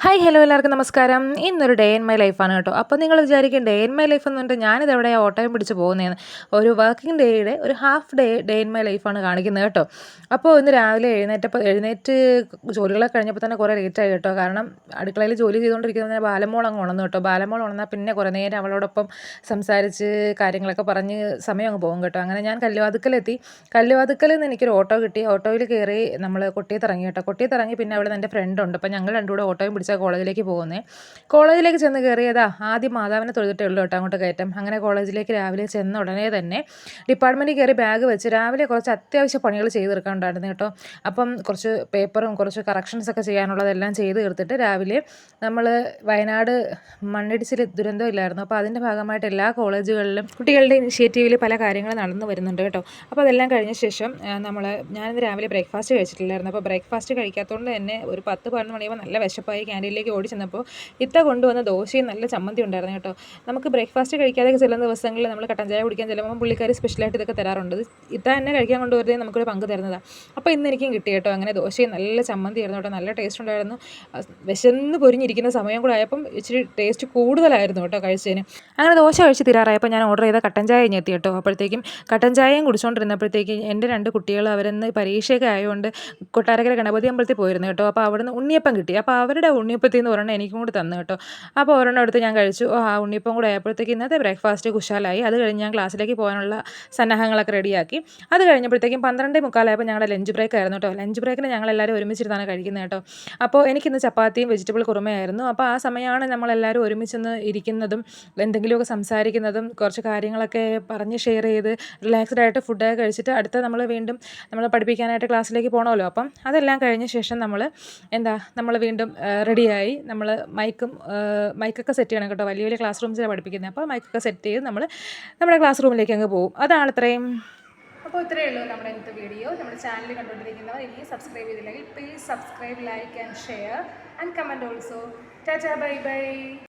Hi hello എല്ലാവർക്കും നമസ്കാരം. ഇന്നൊരു ഡേ ഇൻ മൈ ലൈഫാണ് കേട്ടോ. അപ്പോൾ നിങ്ങൾ വിചാരിക്കും ഡേ ഇൻ മൈ ലൈഫ് എന്ന് പറഞ്ഞിട്ട് ഞാനിതെവിടെ ഓട്ടോയും പിടിച്ച് പോകുന്നതെന്ന്. ഒരു വർക്കിംഗ് ഡേയുടെ ഒരു ഹാഫ് ഡേ ഇൻ മൈ ലൈഫാണ് കാണിക്കുന്നത് കേട്ടോ. അപ്പോൾ ഇന്ന് രാവിലെ എഴുന്നേറ്റ് ജോലികളൊക്കെ കഴിഞ്ഞപ്പോൾ തന്നെ കുറേ ലേറ്റായി കേട്ടോ. കാരണം അടുക്കളയിൽ ജോലി ചെയ്തുകൊണ്ടിരിക്കുന്നതിന് ബാലമോൾ അങ്ങ് ഉണർന്നു കേട്ടോ. ബാലമോൾ ഉണർന്നാൽ പിന്നെ കുറേ നേരം അവളോടൊപ്പം സംസാരിച്ച് കാര്യങ്ങളൊക്കെ പറഞ്ഞ് സമയം അങ്ങ് പോകും കേട്ടോ. അങ്ങനെ ഞാൻ കല്ലുവാതുക്കലെത്തി. കല്ലുവാതുക്കലിൽ നിന്ന് എനിക്കൊരു ഓട്ടോ കിട്ടി. ഓട്ടോയിൽ കയറി നമ്മൾ കൊട്ടിയത്തിറങ്ങി കേട്ടോ. കൊട്ടിയത്തിറങ്ങി പിന്നെ അവിടെ നിന്ന് എൻ്റെ ഫ്രണ്ടുണ്ട്. അപ്പോൾ ഞങ്ങൾ രണ്ടും കൂടെ ഓട്ടോയും പിടിച്ച കോളേജിലേക്ക് പോകുന്നത്. കോളേജിലേക്ക് ചെന്ന് കയറിയതാ ആദ്യം മാതാവിനെ തൊഴുതിട്ടേ ഉള്ളൂ കേട്ടോ അങ്ങോട്ട് കയറ്റം. അങ്ങനെ കോളേജിലേക്ക് രാവിലെ ചെന്ന ഉടനെ തന്നെ ഡിപ്പാർട്ട്മെൻറ്റിൽ കയറി ബാഗ് വെച്ച് രാവിലെ കുറച്ച് അത്യാവശ്യ പണികൾ ചെയ്ത് തീർക്കാനുണ്ടായിരുന്നു കേട്ടോ. അപ്പം കുറച്ച് പേപ്പറും കുറച്ച് കറക്ഷൻസൊക്കെ ചെയ്യാനുള്ളതെല്ലാം ചെയ്ത് തീർത്തിട്ട് രാവിലെ നമ്മൾ വയനാട് മണ്ണിടിച്ചിൽ ദുരന്തം ഇല്ലായിരുന്നു. അപ്പോൾ അതിൻ്റെ ഭാഗമായിട്ട് എല്ലാ കോളേജുകളിലും കുട്ടികളുടെ ഇനിഷ്യേറ്റീവിൽ പല കാര്യങ്ങൾ നടന്നു വരുന്നുണ്ട് കേട്ടോ. അപ്പോൾ അതെല്ലാം കഴിഞ്ഞ ശേഷം ഞാനിന്ന് രാവിലെ ബ്രേക്ക്ഫാസ്റ്റ് കഴിച്ചിട്ടില്ലായിരുന്നു. അപ്പോൾ ബ്രേക്ക്ഫാസ്റ്റ് കഴിക്കാത്തതുകൊണ്ട് തന്നെ ഒരു 10-11 മണിയാകുമ്പോൾ നല്ല വിശപ്പായി ക്യാൻറ്റീനിലേക്ക് ഓടി ചെന്നപ്പോൾ ഇത്ത കൊണ്ടുവന്ന ദോശയും നല്ല ചമ്മന്തി ഉണ്ടായിരുന്നു കേട്ടോ. നമുക്ക് ബ്രേക്ക്ഫാസ്റ്റ് കഴിക്കാതെ ചെല്ലുന്ന ദിവസങ്ങളിൽ നമ്മൾ കട്ടൻ ചായ കുടിക്കാൻ ചെല്ലുമ്പോൾ പുള്ളിക്കാർ സ്പെഷ്യലായിട്ട് ഇതൊക്കെ തരാറുണ്ട്. ഇത്ത തന്നെ കഴിക്കാൻ കൊണ്ടുവരുന്നത് നമുക്കൊരു പങ്ക് തരുന്നതാണ്. അപ്പോൾ ഇന്ന് എനിക്കും കിട്ടി കേട്ടോ. അങ്ങനെ ദോശയും നല്ല ചമ്മന്തി ആയിരുന്നു കേട്ടോ. നല്ല ടേസ്റ്റ് ഉണ്ടായിരുന്നു. വിശന്ന് പൊരിഞ്ഞിരിക്കുന്ന സമയം കൂടെ ആയപ്പം ഇച്ചിരി ടേസ്റ്റ് കൂടുതലായിരുന്നു കേട്ടോ കഴിച്ചതിന്. അങ്ങനെ ദോശ കഴിച്ച് തീരാറായപ്പോൾ ഞാൻ ഓർഡർ ചെയ്ത കട്ടൻ ചായ എത്തി കേട്ടോ. അപ്പോഴത്തേക്കും കട്ടൻ ചായയും കുടിച്ചുകൊണ്ടിരുന്നപ്പോഴത്തേക്കും എൻ്റെ 2 കുട്ടികൾ അവരെന്ന് പരീക്ഷയൊക്കെ ആയതുകൊണ്ട് കൊട്ടാരക്കര ഗണപതി അമ്പലത്തിൽ പോയിരുന്നു കേട്ടോ. അപ്പോൾ അവിടുന്ന് ഉണ്ണിയപ്പം കിട്ടി. അപ്പോൾ അവരുടെ ഉണ്ണിയപ്പത്തിൽ നിന്ന് ഒരെണ്ണം എനിക്കും കൂടി തന്നു കേട്ടോ. അപ്പോൾ ഒരെണ്ണം എടുത്ത് ഞാൻ കഴിച്ചു. ആ ഉണ്ണിയപ്പം കൂടെ ആയപ്പോഴത്തേക്ക് ഇന്നത്തെ ബ്രേക്ക്ഫാസ്റ്റ് കുശാലായി. അത് കഴിഞ്ഞ് ഞാൻ ക്ലാസ്സിലേക്ക് പോകാനുള്ള സന്നാഹങ്ങളൊക്കെ റെഡിയാക്കി. അത് കഴിഞ്ഞപ്പോഴത്തേക്കും 12:45 ഞങ്ങളുടെ ലഞ്ച് ബ്രേക്ക് ആയിരുന്നു കേട്ടോ. ലഞ്ച് ബ്രേക്കിന് ഞങ്ങളെല്ലാവരും ഒരുമിച്ചിരുന്നാണ് കഴിക്കുന്നത് കേട്ടോ. അപ്പോൾ എനിക്കിന്ന് ചപ്പാത്തിയും വെജിറ്റബിൾ കുറുമയായിരുന്നു. അപ്പോൾ ആ സമയമാണ് നമ്മളെല്ലാവരും ഒരുമിച്ചൊന്ന് ഇരിക്കുന്നതും എന്തെങ്കിലുമൊക്കെ സംസാരിക്കുന്നതും കുറച്ച് കാര്യങ്ങളൊക്കെ പറഞ്ഞ് ഷെയർ ചെയ്ത് റിലാക്സ്ഡ് ആയിട്ട് ഫുഡൊക്കെ കഴിച്ചിട്ട് അടുത്ത നമ്മൾ പഠിപ്പിക്കാനായിട്ട് ക്ലാസ്സിലേക്ക് പോകണമല്ലോ. അപ്പം അതെല്ലാം കഴിഞ്ഞ ശേഷം നമ്മൾ വീണ്ടും റെഡിയായി. നമ്മൾ മൈക്കൊക്കെ സെറ്റ് ചെയ്യണം കേട്ടോ. വലിയ വലിയ ക്ലാസ് റൂംസിലാണ് പഠിപ്പിക്കുന്നത്. അപ്പോൾ മൈക്കൊക്കെ സെറ്റ് ചെയ്ത് നമ്മുടെ ക്ലാസ് റൂമിലേക്ക് അങ്ങ് പോകും. അതാണ് ഇത്രയും. അപ്പോൾ ഇത്രയേ ഉള്ളൂ നമ്മുടെ ഇന്നത്തെ വീഡിയോ. നമ്മുടെ ചാനൽ കണ്ടുകൊണ്ടിരിക്കുന്നവർ ഇനി സബ്സ്ക്രൈബ് ചെയ്തില്ലെങ്കിൽ please subscribe, like and share and comment also. Tata, bye bye.